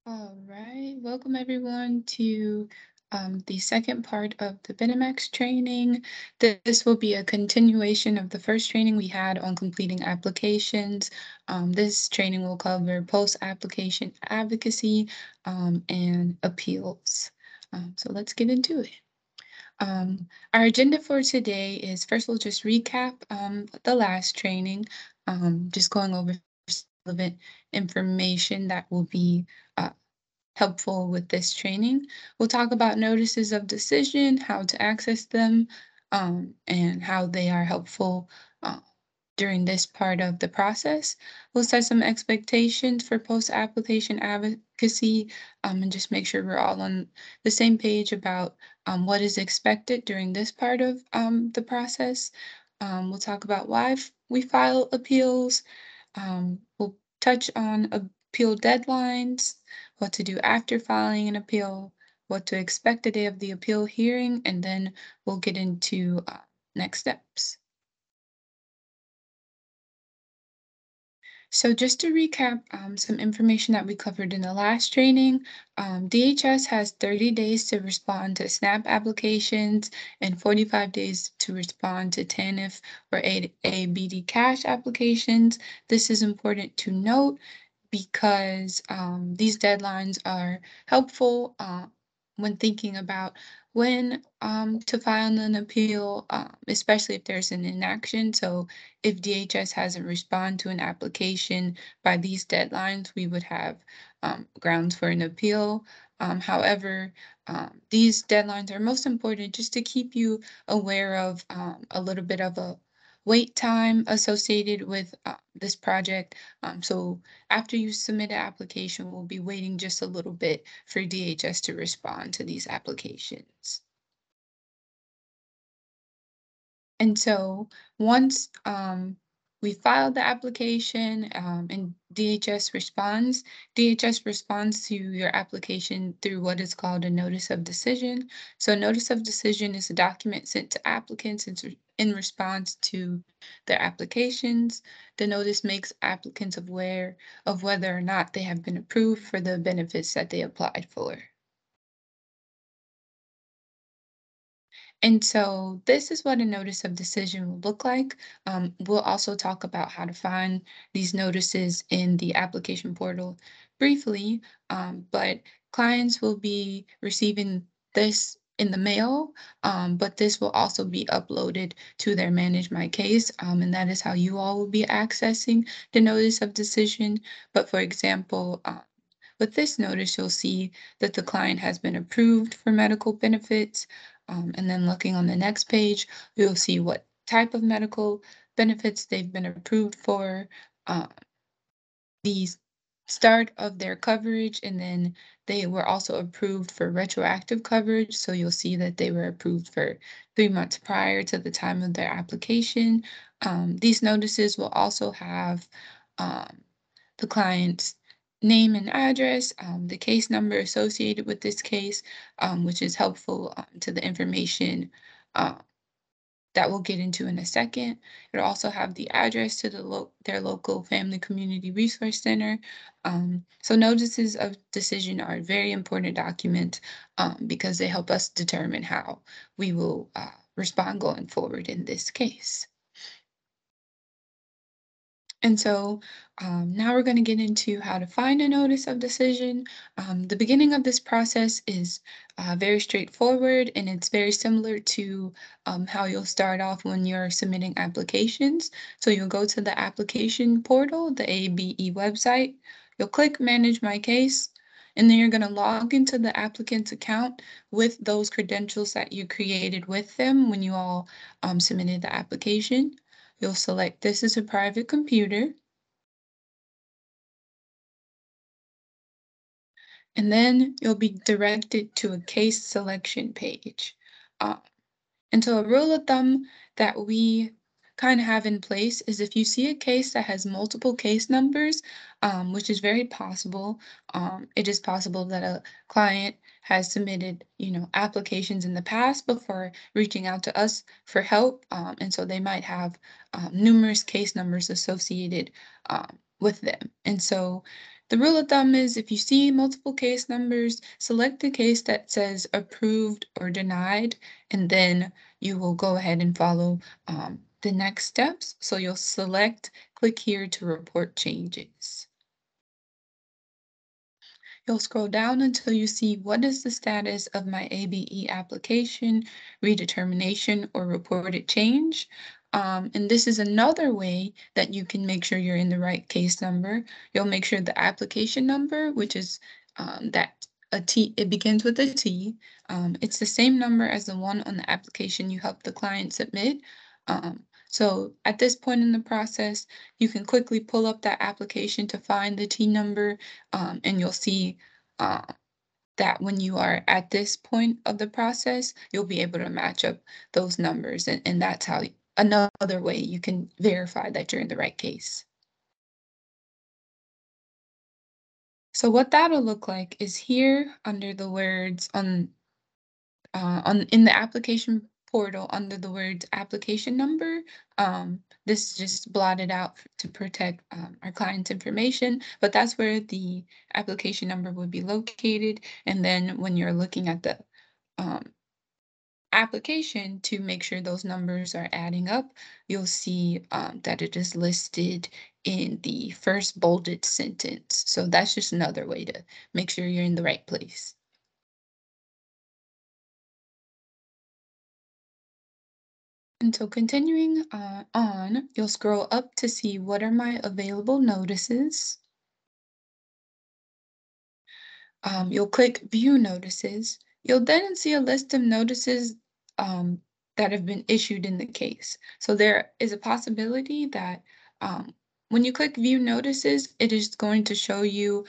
All right, welcome everyone to the second part of the BeneMax training. This will be a continuation of the first training we had on completing applications. This training will cover post-application advocacy and appeals. So let's get into it. Our agenda for today is first we'll just recap the last training, just going over relevant information that will be helpful with this training. We'll talk about notices of decision, how to access them, and how they are helpful uh, during this part of the process. We'll set some expectations for post-application advocacy and just make sure we're all on the same page about what is expected during this part of the process. We'll talk about why we file appeals. We'll touch on appeal deadlines, what to do after filing an appeal, what to expect the day of the appeal hearing, and then we'll get into next steps. So just to recap some information that we covered in the last training, DHS has 30 days to respond to SNAP applications and 45 days to respond to TANF or ABD cash applications. This is important to note because these deadlines are helpful when thinking about when to file an appeal, especially if there's an inaction. So if DHS hasn't responded to an application by these deadlines, we would have grounds for an appeal. However, these deadlines are most important just to keep you aware of a little bit of a wait time associated with this project. So after you submit an application, we'll be waiting just a little bit for DHS to respond to these applications. And so once we file the application and DHS responds to your application through what is called a notice of decision. So a notice of decision is a document sent to applicants in response to their applications. The notice makes applicants aware of whether or not they have been approved for the benefits that they applied for. And so this is what a notice of decision will look like. We'll also talk about how to find these notices in the application portal briefly, but clients will be receiving this in the mail, but this will also be uploaded to their Manage My Case, and that is how you all will be accessing the notice of decision. But for example, with this notice, you'll see that the client has been approved for medical benefits. And then looking on the next page, you'll see what type of medical benefits they've been approved for, uh, the start of their coverage, and then they were also approved for retroactive coverage. So you'll see that they were approved for 3 months prior to the time of their application. These notices will also have um, the client's name and address, the case number associated with this case, which is helpful to the information uh, that we'll get into in a second. It'll also have the address to their local family community resource center. So notices of decision are a very important document because they help us determine how we will respond going forward in this case. And so now we're going to get into how to find a notice of decision. The beginning of this process is very straightforward, and it's very similar to how you'll start off when you're submitting applications. So you'll go to the application portal, the ABE website. You'll click Manage My Case, and then you're going to log into the applicant's account with those credentials that you created with them when you all submitted the application. You'll select this is a private computer, and then you'll be directed to a case selection page. Uh, And so a rule of thumb that we kind of have in place is if you see a case that has multiple case numbers, which is very possible, it is possible that a client has submitted, applications in the past before reaching out to us for help, and so they might have numerous case numbers associated with them. And so The rule of thumb is if you see multiple case numbers, select the case that says approved or denied, and then you will go ahead and follow the next steps. So you'll select, click here to report changes. You'll scroll down until you see what is the status of my ABE application, redetermination, or reported change. And this is another way that you can make sure you're in the right case number. You'll make sure the application number, which is that a T, it begins with a T. It's the same number as the one on the application you help the client submit. So at this point in the process, you can quickly pull up that application to find the T number, and you'll see uh, that when you are at this point of the process, you'll be able to match up those numbers. And that's how another way you can verify that you're in the right case. So what that'll look like is here under the words on in the application portal under the words application number. This is just blotted out to protect our client's information, but that's where the application number would be located. And then when you're looking at the um, application to make sure those numbers are adding up, you'll see that it is listed in the first bolded sentence. So that's just another way to make sure you're in the right place. And so continuing on, you'll scroll up to see what are my available notices. You'll click View Notices. You'll then see a list of notices um, that have been issued in the case. So there is a possibility that um, when you click View Notices, it is going to show you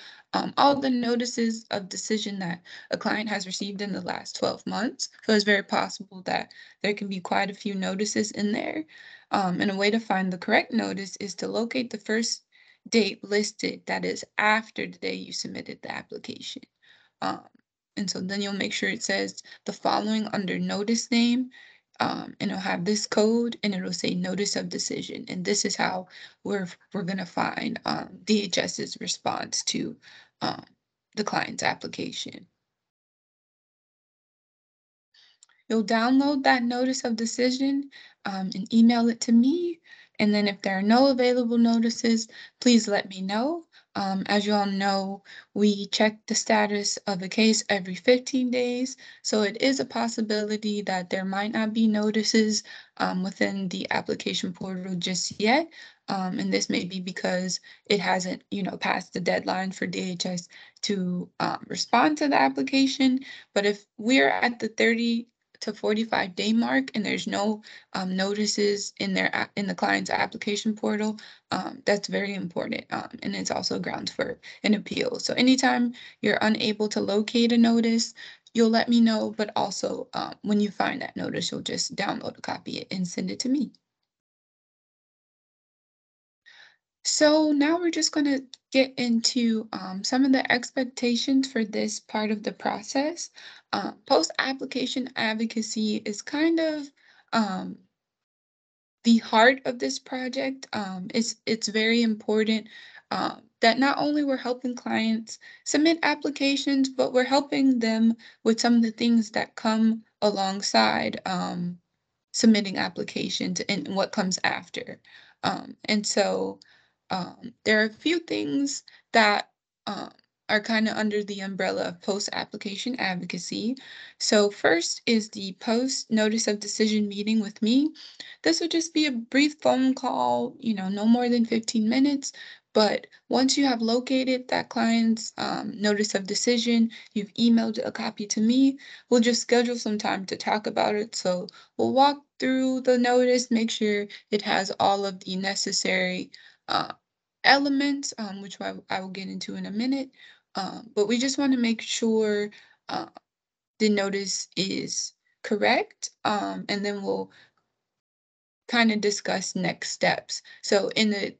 all the notices of decision that a client has received in the last 12 months. So it's very possible that there can be quite a few notices in there. And a way to find the correct notice is to locate the first date listed that is after the day you submitted the application. Um, and so then you'll make sure it says the following under notice name, and it'll have this code and it'll say notice of decision. And this is how we're gonna find DHS's response to um, the client's application. You'll download that notice of decision and email it to me. And then if there are no available notices, please let me know. As you all know, we check the status of a case every 15 days. So it is a possibility that there might not be notices within the application portal just yet. And this may be because it hasn't, passed the deadline for DHS to respond to the application. But if we're at the 30 to 45-day mark and there's no notices in in the client's application portal, that's very important. And it's also grounds for an appeal. So anytime you're unable to locate a notice, you'll let me know, but also when you find that notice, you'll just download a copy and send it to me. So now we're just going to get into some of the expectations for this part of the process. Post-application advocacy is kind of um, the heart of this project. It's very important that not only we're helping clients submit applications, but we're helping them with some of the things that come alongside submitting applications and what comes after. And so there are a few things that are kind of under the umbrella of post-application advocacy. So first is the post notice of decision meeting with me. This would just be a brief phone call, no more than 15 minutes. But once you have located that client's notice of decision, you've emailed a copy to me, we'll just schedule some time to talk about it. So we'll walk through the notice, make sure it has all of the necessary uh, elements, which I will get into in a minute. But we just want to make sure uh, the notice is correct, and then we'll kind of discuss next steps. So in the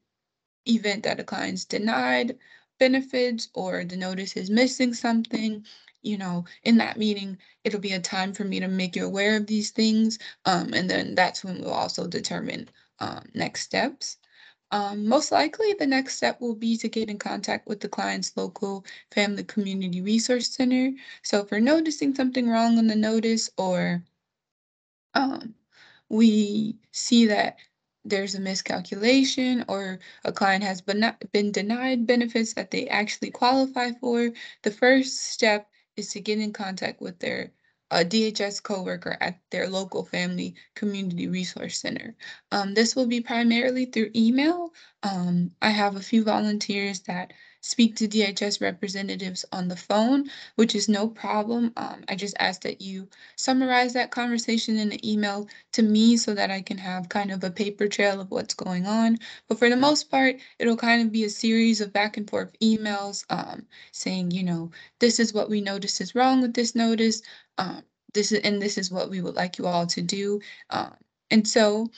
event that a client's denied benefits or the notice is missing something, in that meeting, it'll be a time for me to make you aware of these things. And then that's when we'll also determine next steps. Most likely, the next step will be to get in contact with the client's local family community resource center. So, if we're noticing something wrong on the notice or um, we see that there's a miscalculation or a client has been denied benefits that they actually qualify for, the first step is to get in contact with their DHS coworker at their local family community resource center. This will be primarily through email. I have a few volunteers that speak to DHS representatives on the phone, which is no problem. I just ask that you summarize that conversation in an email to me so that I can have kind of a paper trail of what's going on. But for the most part, it'll kind of be a series of back and forth emails saying, this is what we noticed is wrong with this notice. Um, this is what we would like you all to do. Um, and so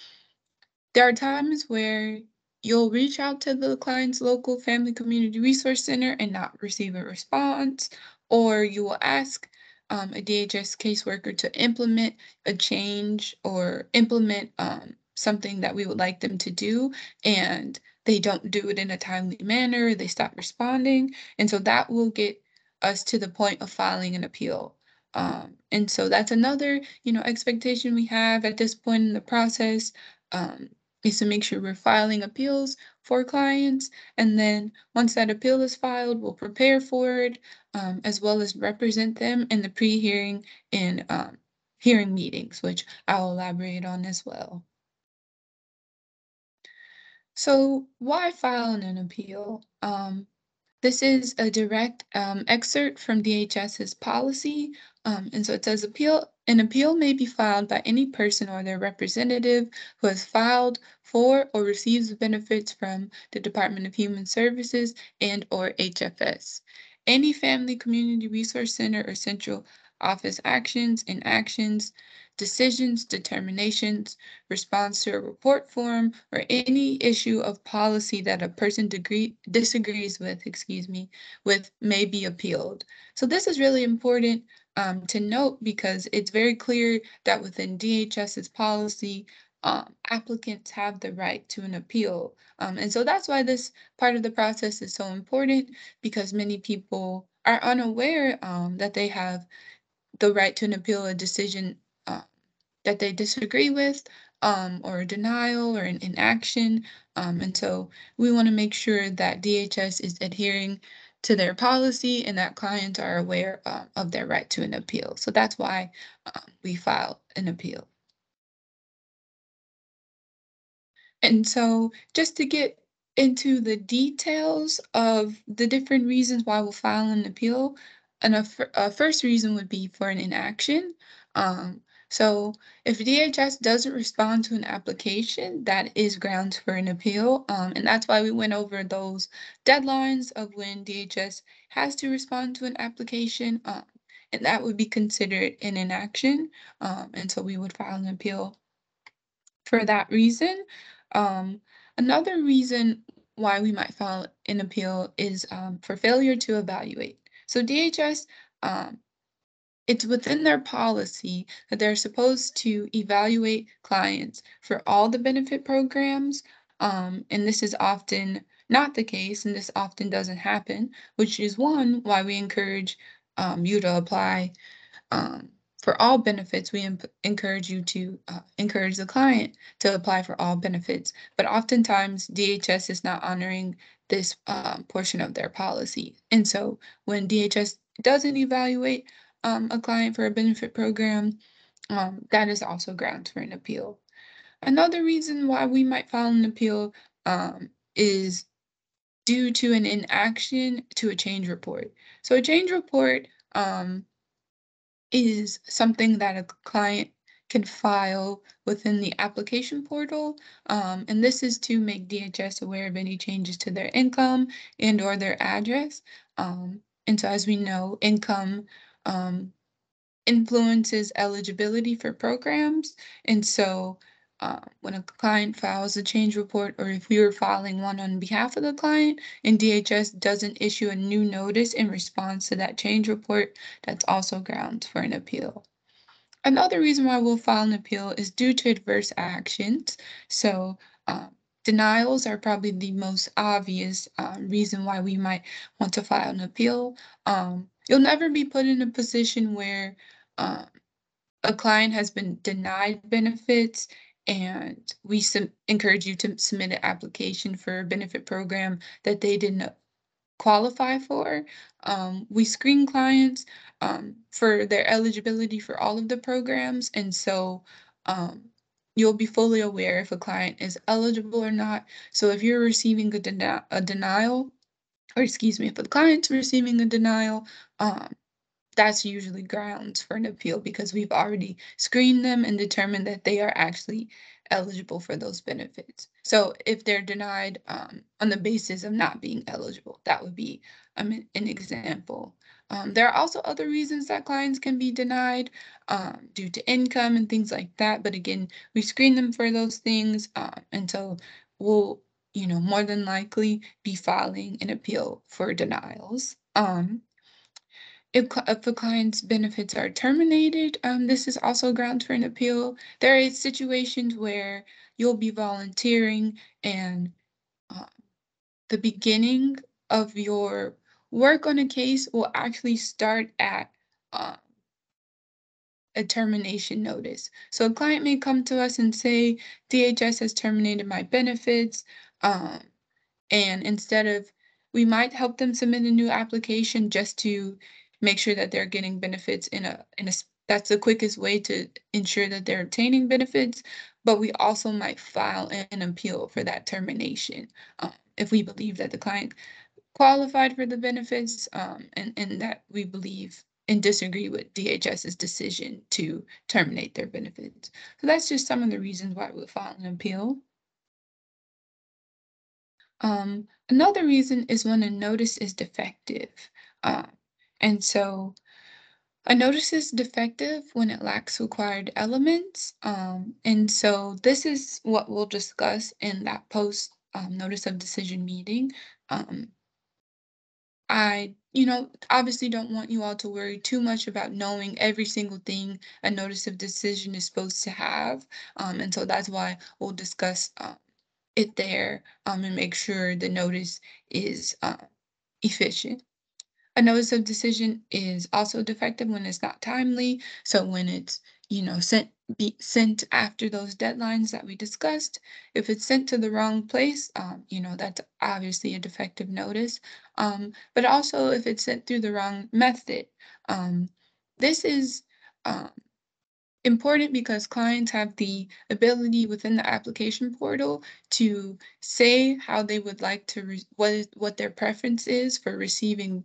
there are times where you'll reach out to the client's local family community resource center and not receive a response, or you will ask a DHS caseworker to implement a change or implement something that we would like them to do, and they don't do it in a timely manner, they stop responding, and so that will get us to the point of filing an appeal. And so that's another, expectation we have at this point in the process. Um, is to make sure we're filing appeals for clients. And then once that appeal is filed, we'll prepare for it, as well as represent them in the pre-hearing and hearing meetings, which I'll elaborate on as well. So why file an appeal? This is a direct excerpt from DHS's policy. And so it says an appeal may be filed by any person or their representative who has filed for or receives benefits from the Department of Human Services and or HFS. Any family community resource center or central office actions, inactions, decisions, determinations, response to a report form, or any issue of policy that a person disagrees with, with may be appealed. So this is really important to note because it's very clear that within DHS's policy, applicants have the right to an appeal. And so that's why this part of the process is so important because many people are unaware that they have the right to an appeal a decision uh, that they disagree with, or a denial or an inaction. And so we want to make sure that DHS is adhering to their policy and that clients are aware of their right to an appeal. So that's why we file an appeal. And so, just to get into the details of the different reasons why we'll file an appeal, a first reason would be for an inaction. So, if DHS doesn't respond to an application, that is grounds for an appeal. And that's why we went over those deadlines of when DHS has to respond to an application. And that would be considered an inaction. And so we would file an appeal for that reason. Um, Another reason why we might file an appeal is for failure to evaluate. So DHS, um, it's within their policy that they're supposed to evaluate clients for all the benefit programs, and this is often not the case, and this often doesn't happen, which is one why we encourage you to apply um, for all benefits, we encourage you to encourage the client to apply for all benefits. But oftentimes, DHS is not honoring this portion of their policy. And so when DHS doesn't evaluate a client for a benefit program, that is also grounds for an appeal. Another reason why we might file an appeal is due to an inaction to a change report. So a change report is something that a client can file within the application portal. And this is to make DHS aware of any changes to their income and or their address. And so as we know, income um, influences eligibility for programs. And so when a client files a change report, or if we were filing one on behalf of the client and DHS doesn't issue a new notice in response to that change report, that's also grounds for an appeal. Another reason why we'll file an appeal is due to adverse actions. So Denials are probably the most obvious reason why we might want to file an appeal. You'll never be put in a position where um, a client has been denied benefits and we encourage you to submit an application for a benefit program that they didn't qualify for. We screen clients for their eligibility for all of the programs, and so um, you'll be fully aware if a client is eligible or not. So if you're receiving a denial, or excuse me, if a client's receiving a denial, um, that's usually grounds for an appeal because we've already screened them and determined that they are actually eligible for those benefits. So if they're denied on the basis of not being eligible, that would be an example. There are also other reasons that clients can be denied due to income and things like that. But again, we screen them for those things, and so we'll, more than likely be filing an appeal for denials. If a client's benefits are terminated, this is also grounds for an appeal. There is situations where you'll be volunteering and uh, the beginning of your work on a case will actually start at uh, a termination notice. So a client may come to us and say, DHS has terminated my benefits. Um, and instead of, we might help them submit a new application just to make sure that they're getting benefits that's the quickest way to ensure that they're obtaining benefits. But we also might file an appeal for that termination if we believe that the client qualified for the benefits and that we believe and disagree with DHS's decision to terminate their benefits. So that's just some of the reasons why we file an appeal. Another reason is when a notice is defective. Um, and so a notice is defective when it lacks required elements. And so this is what we'll discuss in that post notice of decision meeting. Um, obviously don't want you all to worry too much about knowing every single thing a notice of decision is supposed to have. And so that's why we'll discuss it there and make sure the notice is efficient. A notice of decision is also defective when it's not timely. So when it's, sent after those deadlines that we discussed. If it's sent to the wrong place, that's obviously a defective notice. But also if it's sent through the wrong method. Um, this is um, important because clients have the ability within the application portal to say how they would like to what their preference is for receiving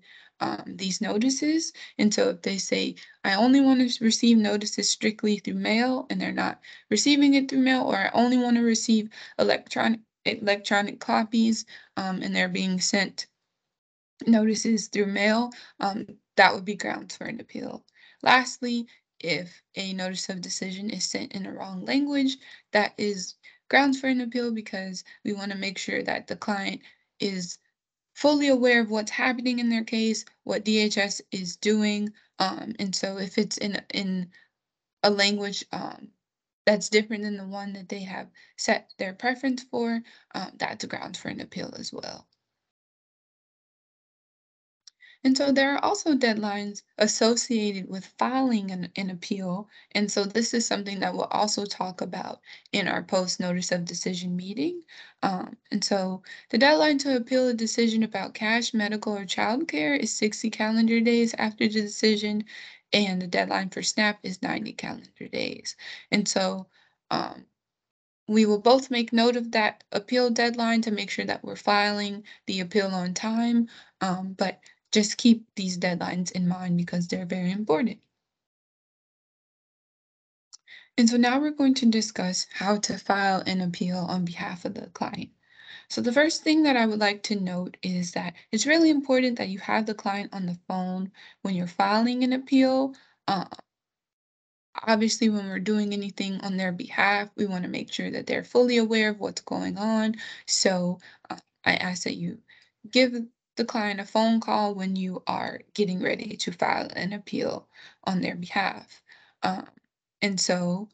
these notices. And so if they say, I only want to receive notices strictly through mail and they're not receiving it through mail, or I only want to receive electronic copies and they're being sent notices through mail, that would be grounds for an appeal. Lastly, if a notice of decision is sent in the wrong language, that is grounds for an appeal because we want to make sure that the client is fully aware of what's happening in their case, what DHS is doing. And so if it's in a language that's different than the one that they have set their preference for, that's a grounds for an appeal as well. And so there are also deadlines associated with filing an appeal. And so this is something that we'll also talk about in our post notice of decision meeting. And so the deadline to appeal a decision about cash, medical, or child care is 60 calendar days after the decision, and the deadline for SNAP is 90 calendar days. And so um, we will both make note of that appeal deadline to make sure that we're filing the appeal on time, but just keep these deadlines in mind because they're very important. And so now we're going to discuss how to file an appeal on behalf of the client. So the first thing that I would like to note is that it's really important that you have the client on the phone when you're filing an appeal. Uh, Obviously, when we're doing anything on their behalf, we want to make sure that they're fully aware of what's going on. So I ask that you give the client a phone call when you are getting ready to file an appeal on their behalf. Um, and so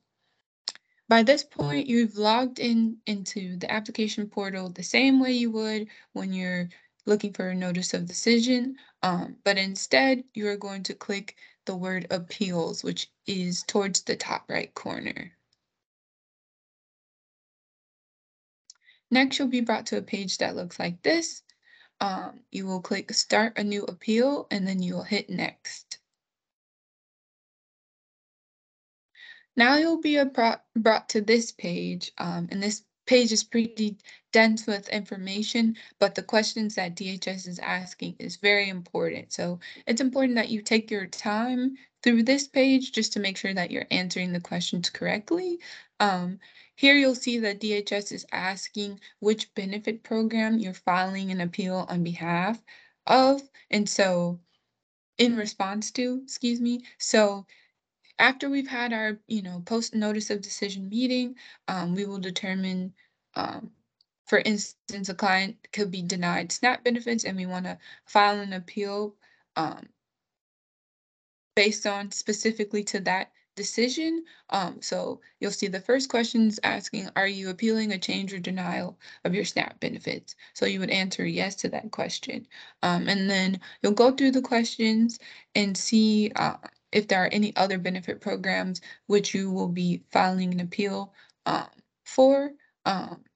By this point, you've logged in into the application portal the same way you would when you're looking for a notice of decision, but instead you are going to click the word appeals, which is towards the top right corner. Next, you'll be brought to a page that looks like this. You will click start a new appeal and then you'll hit next. Now you'll be brought to this page, and this page is pretty dense with information, but the questions that DHS is asking is very important. So it's important that you take your time through this page just to make sure that you're answering the questions correctly. Um, Here you'll see that DHS is asking which benefit program you're filing an appeal on behalf of, and so in response to, excuse me. So after we've had our, post notice of decision meeting, we will determine, um, for instance, a client could be denied SNAP benefits and we want to file an appeal. Um, Based on specifically to that decision. So you'll see the first questions asking, are you appealing a change or denial of your SNAP benefits? So you would answer yes to that question. And then you'll go through the questions and see if there are any other benefit programs which you will be filing an appeal um, for.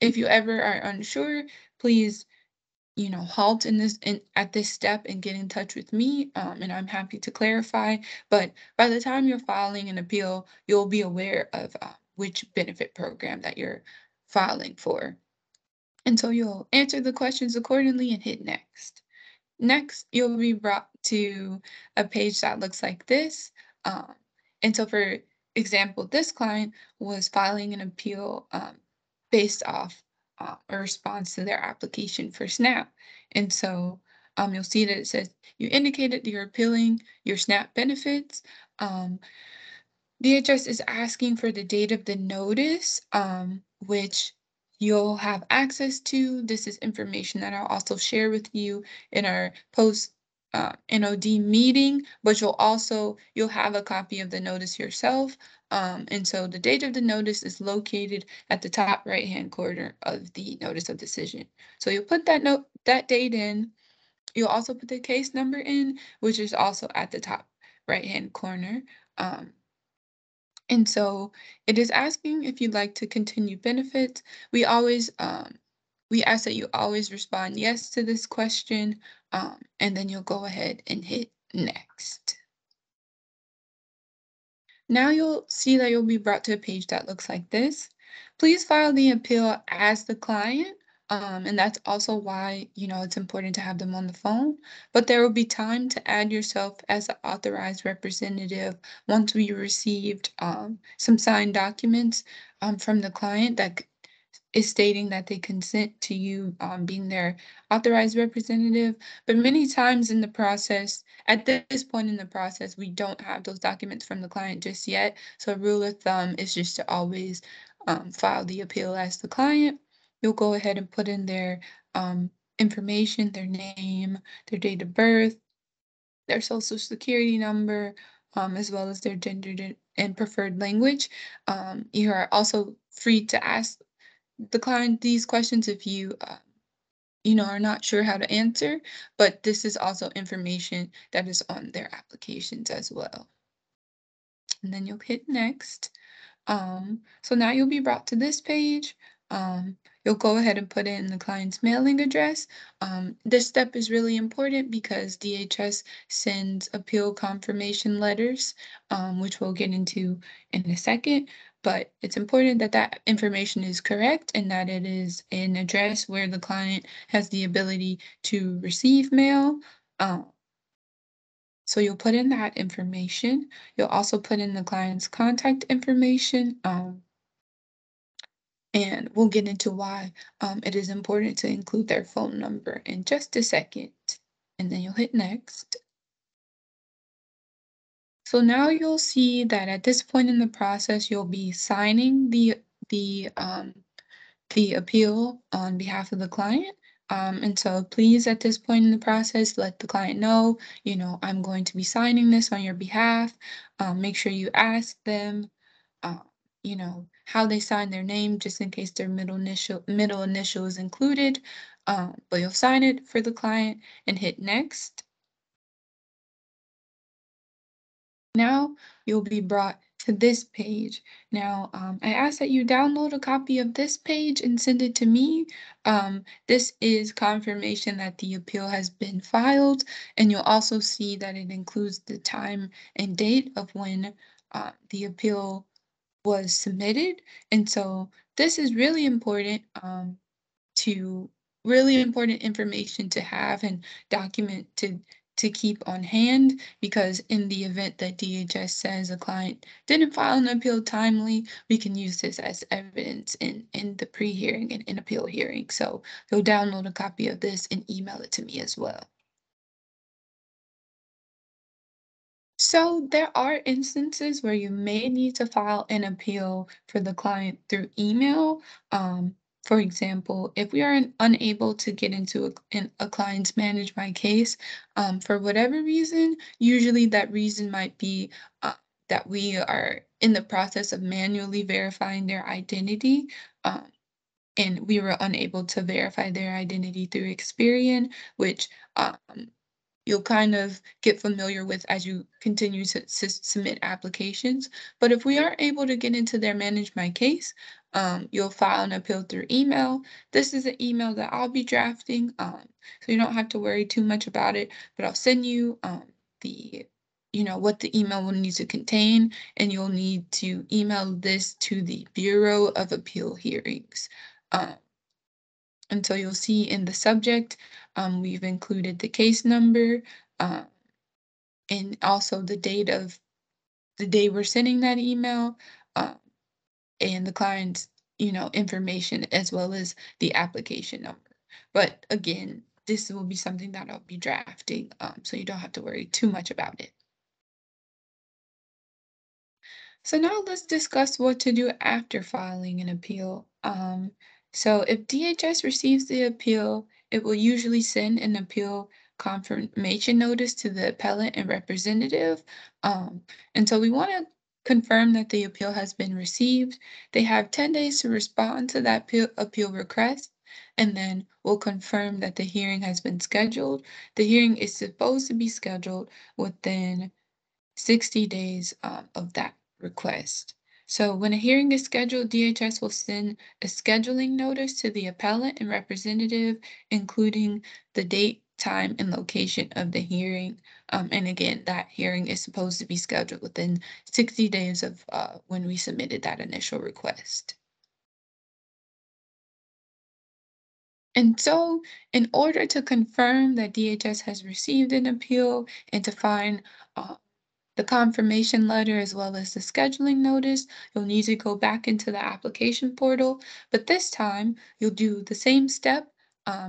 If you ever are unsure, please halt in at this step and get in touch with me, and I'm happy to clarify. But by the time you're filing an appeal, you'll be aware of which benefit program that you're filing for. And so you'll answer the questions accordingly and hit next. Next, you'll be brought to a page that looks like this. Um, and so, for example, this client was filing an appeal based off a response to their application for SNAP. And so, you'll see that it says you indicated that you're appealing your SNAP benefits. Um, DHS is asking for the date of the notice, which you'll have access to. This is information that I'll also share with you in our post NOD meeting, but you'll have a copy of the notice yourself. And so the date of the notice is located at the top right-hand corner of the notice of decision. So you'll put that date in. You'll also put the case number in, which is also at the top right-hand corner. Um, and so it is asking if you'd like to continue benefits. We ask that you always respond yes to this question, and then you'll go ahead and hit next. Now you'll see that you'll be brought to a page that looks like this. Please file the appeal as the client, and that's also why, it's important to have them on the phone. But there will be time to add yourself as an authorized representative once we received some signed documents from the client that is stating that they consent to you being their authorized representative. But many times in the process, at this point in the process, we don't have those documents from the client just yet. So a rule of thumb is just to always file the appeal as the client. You'll go ahead and put in their information, their name, their date of birth, their social security number, as well as their gender and preferred language. You are also free to ask the client these questions if you are not sure how to answer, but this is also information that is on their applications as well. And then you'll hit next. So now you'll be brought to this page. You'll go ahead and put in the client's mailing address. This step is really important because DHS sends appeal confirmation letters, which we'll get into in a second. But it's important that that information is correct and that it is an address where the client has the ability to receive mail. So you'll put in that information. You'll also put in the client's contact information, and we'll get into why it is important to include their phone number in just a second. And then you'll hit next. So now you'll see that at this point in the process, you'll be signing the appeal on behalf of the client. And so please, at this point in the process, let the client know, I'm going to be signing this on your behalf. Make sure you ask them, uh, you know, how they sign their name, just in case their middle initial is included. But you'll sign it for the client and hit next. Now you'll be brought to this page. Now, I ask that you download a copy of this page and send it to me. This is confirmation that the appeal has been filed, and you'll also see that it includes the time and date of when the appeal was submitted. And so this is really important. To really important information to have and document to keep on hand, because in the event that DHS says a client didn't file an appeal timely, we can use this as evidence in the pre-hearing and in appeal hearing. So you'll download a copy of this and email it to me as well. So there are instances where you may need to file an appeal for the client through email. Um, for example, if we are unable to get into a client's manage my case, for whatever reason, usually that reason might be that we are in the process of manually verifying their identity. Um, and we were unable to verify their identity through Experian, which um, you'll kind of get familiar with as you continue to submit applications. But if we aren't able to get into their manage my case, you'll file an appeal through email. This is an email that I'll be drafting, so you don't have to worry too much about it. But I'll send you the what the email will need to contain, and you'll need to email this to the Bureau of Appeal Hearings. Um, and so you'll see in the subject, we've included the case number, uh, and also the day we're sending that email, uh, and the client's, information as well as the application number. But again, this will be something that I'll be drafting, so you don't have to worry too much about it. So now let's discuss what to do after filing an appeal. So if DHS receives the appeal, it will usually send an appeal confirmation notice to the appellant and representative. Um, and so we want to confirm that the appeal has been received. They have 10 days to respond to that appeal request, and then we'll confirm that the hearing has been scheduled. The hearing is supposed to be scheduled within 60 days of that request. So when a hearing is scheduled, DHS will send a scheduling notice to the appellant and representative, including the date, time, and location of the hearing. And again, that hearing is supposed to be scheduled within 60 days of when we submitted that initial request. And so, in order to confirm that DHS has received an appeal and to find uh, the confirmation letter as well as the scheduling notice, you'll need to go back into the application portal, but this time you'll do the same step.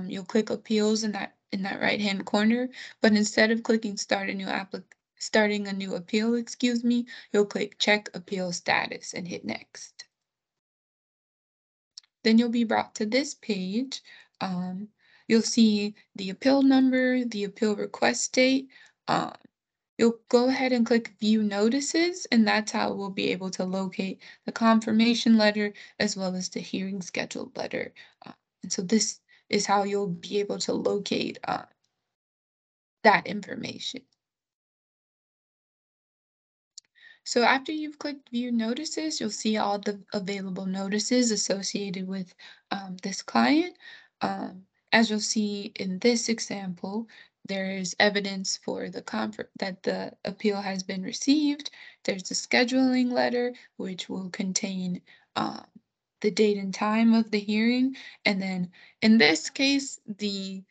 You'll click appeals in that right-hand corner, but instead of clicking starting a new appeal, excuse me, you'll click check appeal status and hit next. Then you'll be brought to this page. Um, you'll see the appeal number, the appeal request date. Um, You'll go ahead and click View Notices, and that's how we'll be able to locate the confirmation letter as well as the hearing scheduled letter. And so this is how you'll be able to locate that information. So after you've clicked View Notices, you'll see all the available notices associated with this client. Um, as you'll see in this example, there is evidence for the comfort that the appeal has been received. There's a scheduling letter, which will contain the date and time of the hearing. And then in this case, the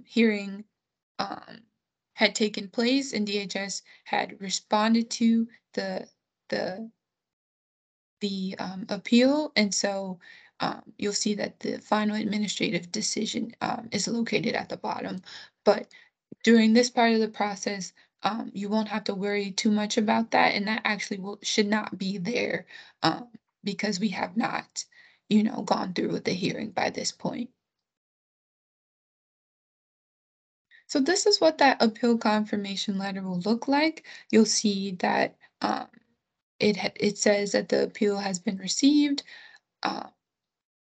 hearing um, had taken place and DHS had responded to the the appeal, and so you'll see that the final administrative decision is located at the bottom. But during this part of the process, you won't have to worry too much about that, and that actually should not be there um, because we have not, gone through with the hearing by this point. So this is what that appeal confirmation letter will look like. You'll see that it says that the appeal has been received, uh,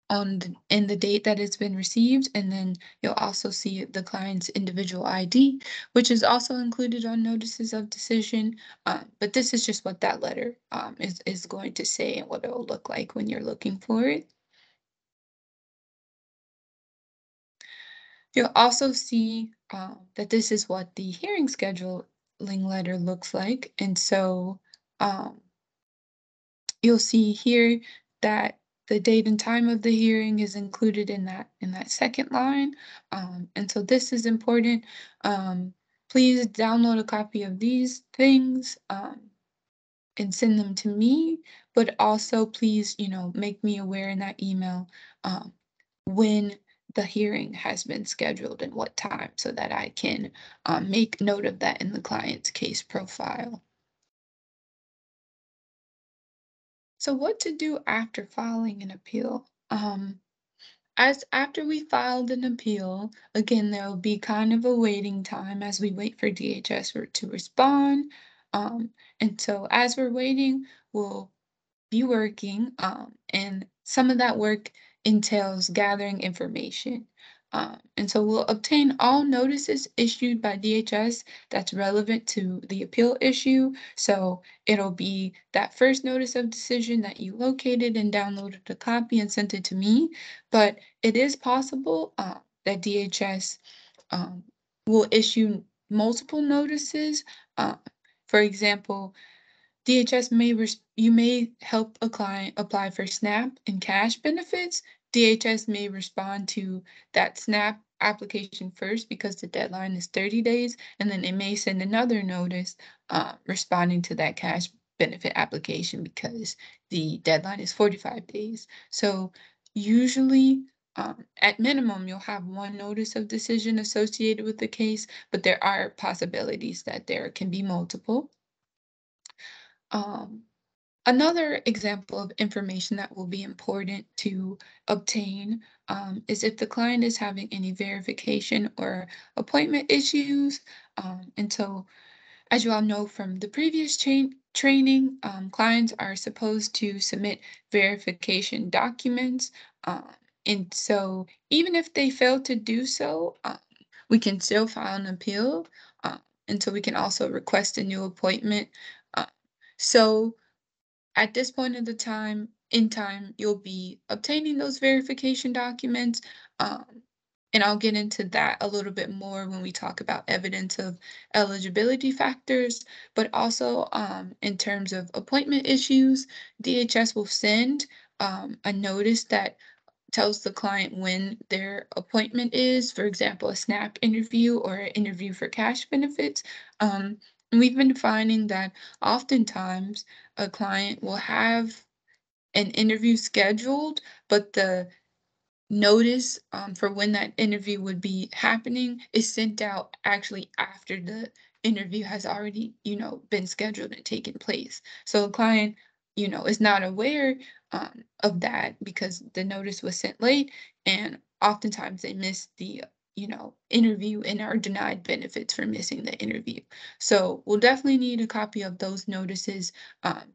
on in the date that it's been received, and then you'll also see the client's individual ID, which is also included on notices of decision. But this is just what that letter is going to say and what it'll look like when you're looking for it. You'll also see that this is what the hearing scheduling letter looks like, and so um, you'll see here that the date and time of the hearing is included in that second line. And so this is important. Um, Please download a copy of these things and send them to me, but also please, make me aware in that email um, when the hearing has been scheduled and what time so that I can make note of that in the client's case profile. So what to do after filing an appeal? As after we filed an appeal, again, there will be kind of a waiting time as we wait for DHS to respond. And so as we're waiting, we'll be working, and some of that work entails gathering information. And so we'll obtain all notices issued by DHS that's relevant to the appeal issue. So it'll be that first notice of decision that you located and downloaded a copy and sent it to me. But it is possible that DHS um, will issue multiple notices. Uh, for example, DHS you may help a client apply for SNAP and cash benefits. DHS may respond to that SNAP application first because the deadline is 30 days, and then it may send another notice responding to that cash benefit application because the deadline is 45 days. So usually, at minimum, you'll have one notice of decision associated with the case, but there are possibilities that there can be multiple. Um, Another example of information that will be important to obtain is if the client is having any verification or appointment issues. And so, as you all know from the previous training, clients are supposed to submit verification documents. Um, and so, even if they fail to do so, we can still file an appeal. Um, and so, we can also request a new appointment. Uh, so, at this point in time, you'll be obtaining those verification documents. Um, and I'll get into that a little bit more when we talk about evidence of eligibility factors, but also in terms of appointment issues, DHS will send a notice that tells the client when their appointment is, for example, a SNAP interview or an interview for cash benefits. And we've been finding that oftentimes a client will have an interview scheduled, but the notice for when that interview would be happening is sent out actually after the interview has already, been scheduled and taken place. So the client, is not aware of that because the notice was sent late, and oftentimes they miss the, interview and are denied benefits for missing the interview. So we'll definitely need a copy of those notices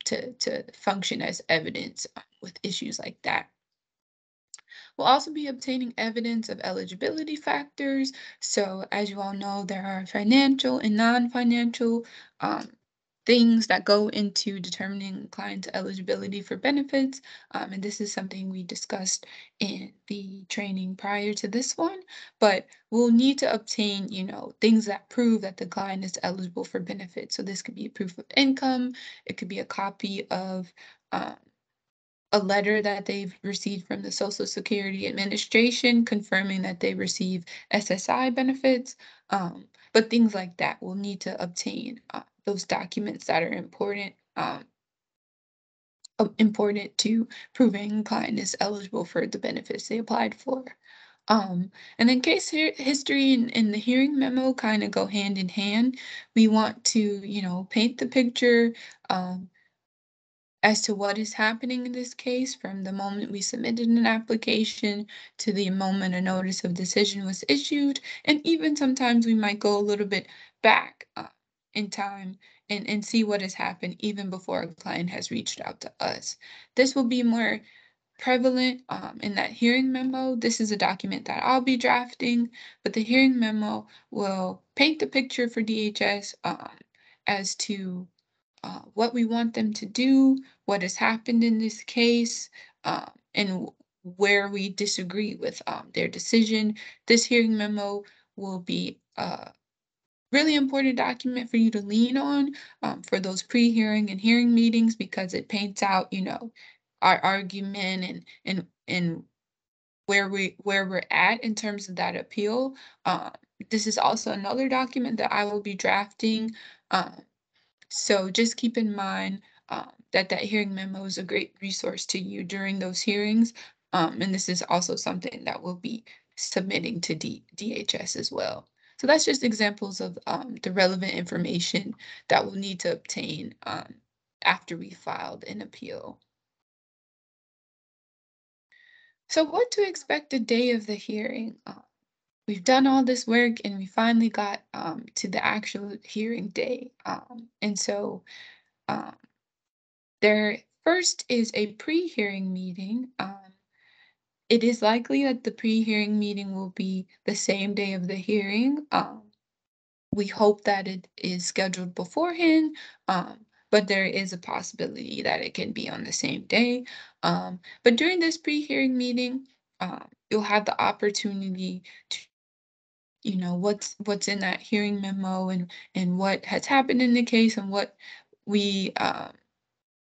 to function as evidence with issues like that. We'll also be obtaining evidence of eligibility factors. So, as you all know, there are financial and non-financial um, things that go into determining clients' eligibility for benefits. And this is something we discussed in the training prior to this one. But we'll need to obtain, things that prove that the client is eligible for benefits. So this could be proof of income. It could be a copy of um, a letter that they've received from the Social Security Administration confirming that they receive SSI benefits. But things like that will need to obtain those documents that are important to proving client is eligible for the benefits they applied for. And then history and the hearing memo kind of go hand in hand. We want to, paint the picture. As to what is happening in this case from the moment we submitted an application to the moment a notice of decision was issued. And even sometimes we might go a little bit back in time and see what has happened even before a client has reached out to us. This will be more prevalent in that hearing memo. This is a document that I'll be drafting, but the hearing memo will paint the picture for DHS as to what we want them to do, what has happened in this case, and where we disagree with their decision. This hearing memo will be really important document for you to lean on for those pre-hearing and hearing meetings because it paints out, our argument and where we're at in terms of that appeal. Um, this is also another document that I will be drafting. Um, so just keep in mind that that hearing memo is a great resource to you during those hearings. And this is also something that we'll be submitting to DHS as well. So that's just examples of the relevant information that we'll need to obtain after we filed an appeal. So what to expect the day of the hearing? We've done all this work and we finally got to the actual hearing day. And so um, there first is a pre-hearing meeting. It is likely that the pre-hearing meeting will be the same day of the hearing. We hope that it is scheduled beforehand, but there is a possibility that it can be on the same day. But during this pre-hearing meeting, you'll have the opportunity to, what's in that hearing memo and what has happened in the case and what we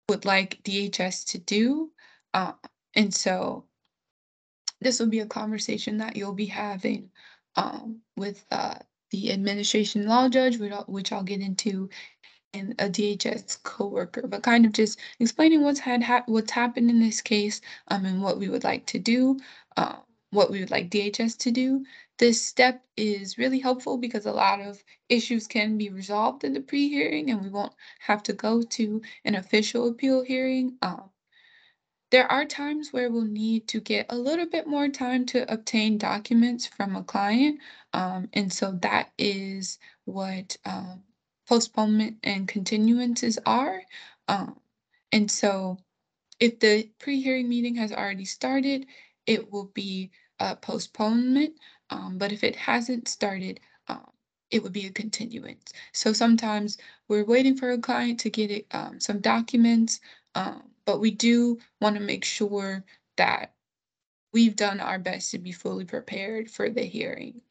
would like DHS to do. Uh, and so this will be a conversation that you'll be having with the administration law judge, which I'll get into, and a DHS coworker, but kind of just explaining what's happened in this case, and what we would like to do, uh, what we would like DHS to do. This step is really helpful because a lot of issues can be resolved in the pre-hearing, and we won't have to go to an official appeal hearing. There are times where we'll need to get a little bit more time to obtain documents from a client. And so that is what postponement and continuances are. Um, and so if the pre-hearing meeting has already started, it will be a postponement. But if it hasn't started, it would be a continuance. So sometimes we're waiting for a client to get some documents, but we do want to make sure that we've done our best to be fully prepared for the hearing.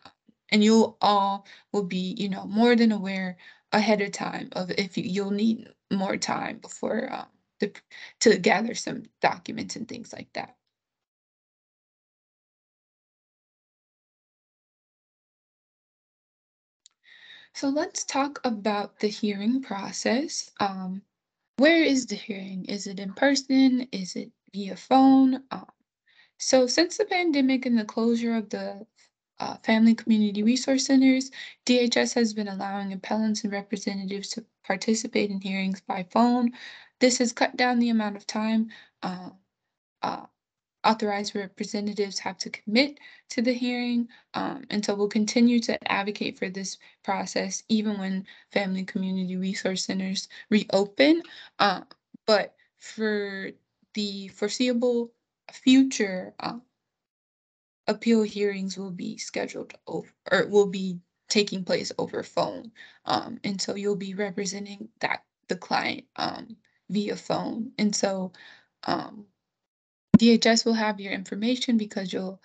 And you'll all will be, more than aware ahead of time of if you'll need more time before the, to gather some documents and things like that. So let's talk about the hearing process. Where is the hearing? Is it in person? Is it via phone? So since the pandemic and the closure of the Family Community Resource Centers, DHS has been allowing appellants and representatives to participate in hearings by phone. This has cut down the amount of time uh, uh, authorized representatives have to commit to the hearing. And so we'll continue to advocate for this process even when Family Community Resource Centers reopen. Uh, but for the foreseeable future, appeal hearings will be scheduled over or will be taking place over phone. And so you'll be representing the client via phone. And so um, DHS will have your information because you'll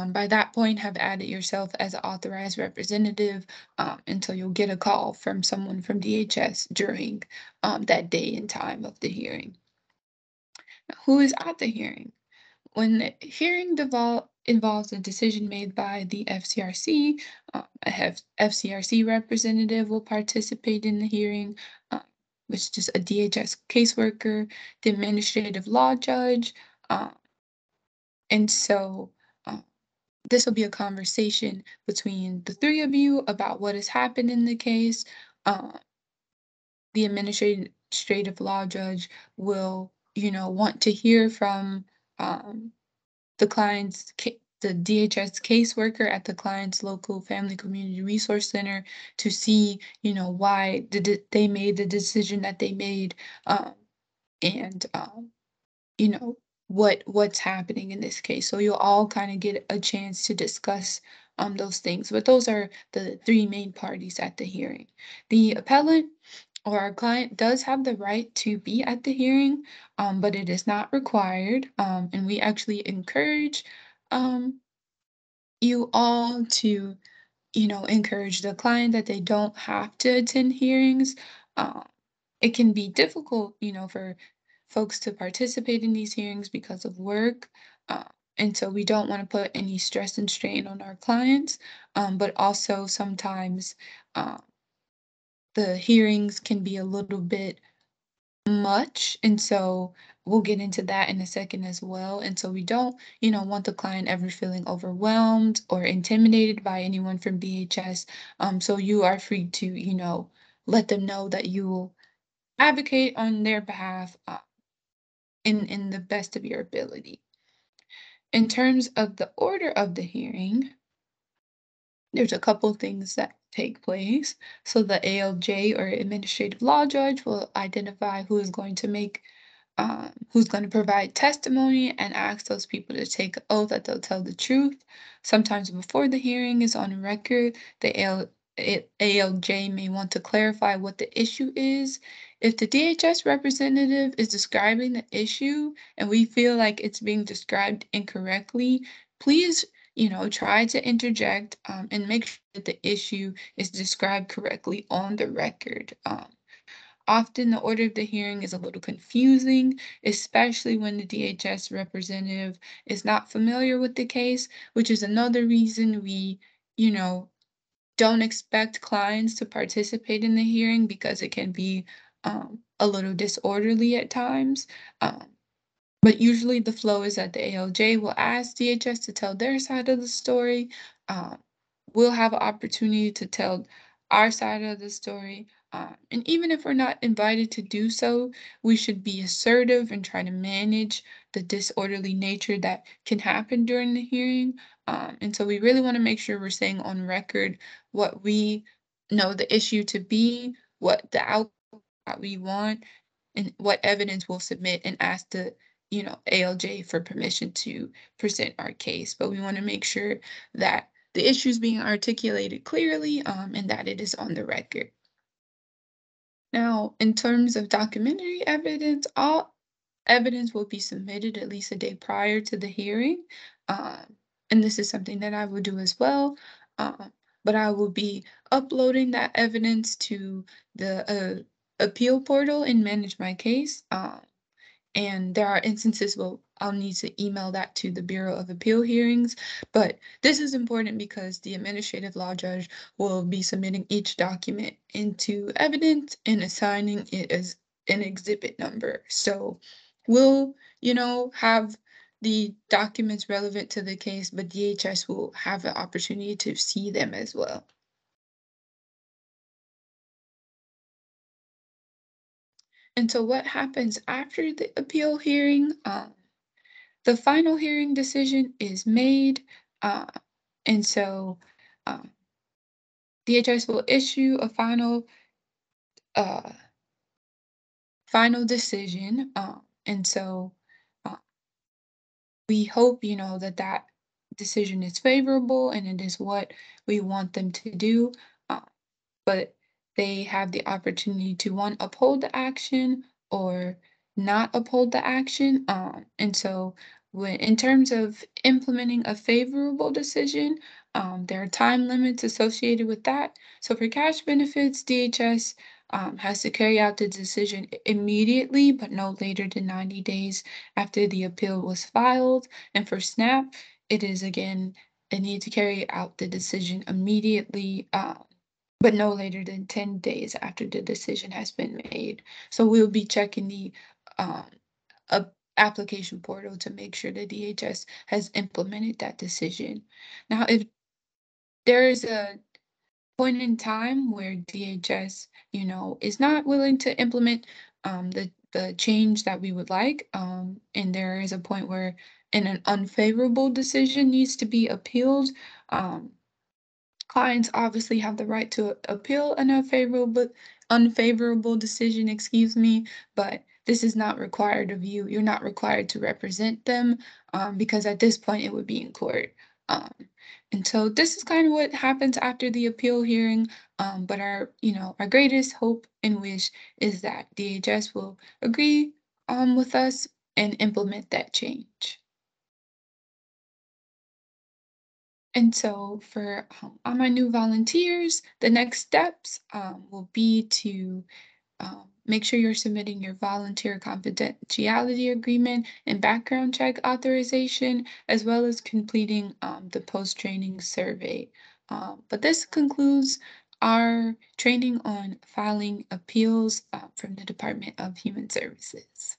by that point have added yourself as an authorized representative, and so you'll get a call from someone from DHS during that day and time of the hearing. Now, who is at the hearing? When the hearing involves a decision made by the FCRC, FCRC representative will participate in the hearing, uh, which is a DHS caseworker, the administrative law judge, uh, and so uh, this will be a conversation between the three of you about what has happened in the case. Uh, the administrative law judge will, want to hear from um, the the DHS caseworker at the client's local family community resource center to see, why they made the decision that they made, um, and you know, what's happening in this case. So you'll all kind of get a chance to discuss those things. But those are the three main parties at the hearing. The appellant or our client does have the right to be at the hearing, but it is not required. And we actually encourage um, you all to, encourage the client that they don't have to attend hearings. Um, it can be difficult, for folks to participate in these hearings because of work. Uh, and so we don't want to put any stress and strain on our clients. But also sometimes uh, the hearings can be a little bit much. And so we'll get into that in a second as well. And so we don't, want the client ever feeling overwhelmed or intimidated by anyone from BHS. So you are free to, let them know that you will advocate on their behalf in the best of your ability. In terms of the order of the hearing, there's a couple things that take place. So the ALJ or administrative law judge will identify who is going to make who's going to provide testimony and ask those people to take an oath that they'll tell the truth. Sometimes before the hearing is on record, the ALJ may want to clarify what the issue is. If the DHS representative is describing the issue and we feel like it's being described incorrectly, please, try to interject and make sure that the issue is described correctly on the record. Often the order of the hearing is a little confusing, especially when the DHS representative is not familiar with the case, which is another reason we, you know, don't expect clients to participate in the hearing because it can be a little disorderly at times. Um, but usually the flow is that the ALJ will ask DHS to tell their side of the story. Um, we'll have an opportunity to tell our side of the story. And even if we're not invited to do so, we should be assertive and try to manage the disorderly nature that can happen during the hearing. And so we really want to make sure we're saying on record what we know the issue to be, what the outcome that we want, and what evidence we'll submit and ask the ALJ for permission to present our case. But we want to make sure that the issue is being articulated clearly and that it is on the record. Now, in terms of documentary evidence, all evidence will be submitted at least a day prior to the hearing. And this is something that I will do as well. Um, but I will be uploading that evidence to the appeal portal and manage my case. And there are instances where I'll need to email that to the Bureau of Appeal hearings. But this is important because the administrative law judge will be submitting each document into evidence and assigning it as an exhibit number. So we'll, have the documents relevant to the case, but DHS will have an opportunity to see them as well. And so what happens after the appeal hearing? The final hearing decision is made, uh, and so um, DHS will issue a uh, final decision. And so uh, we hope, that that decision is favorable and it is what we want them to do. Uh, but they have the opportunity to one uphold the action or not uphold the action. And so when in terms of implementing a favorable decision, there are time limits associated with that. So for cash benefits, DHS has to carry out the decision immediately, but no later than 90 days after the appeal was filed. And for SNAP, it is again, they need to carry out the decision immediately. But no later than 10 days after the decision has been made. So we'll be checking the um, application portal to make sure the DHS has implemented that decision. Now, if there is a point in time where DHS, is not willing to implement the change that we would like, and there is a point where and an unfavorable decision needs to be appealed, um, clients obviously have the right to appeal an unfavorable decision, excuse me, but this is not required of you. You're not required to represent them, because at this point it would be in court. Um, and so this is kind of what happens after the appeal hearing. But our greatest hope and wish is that DHS will agree with us and implement that change. And so for all my new volunteers, the next steps will be to make sure you're submitting your volunteer confidentiality agreement and background check authorization, as well as completing the post-training survey. But this concludes our training on filing appeals from the Department of Human Services.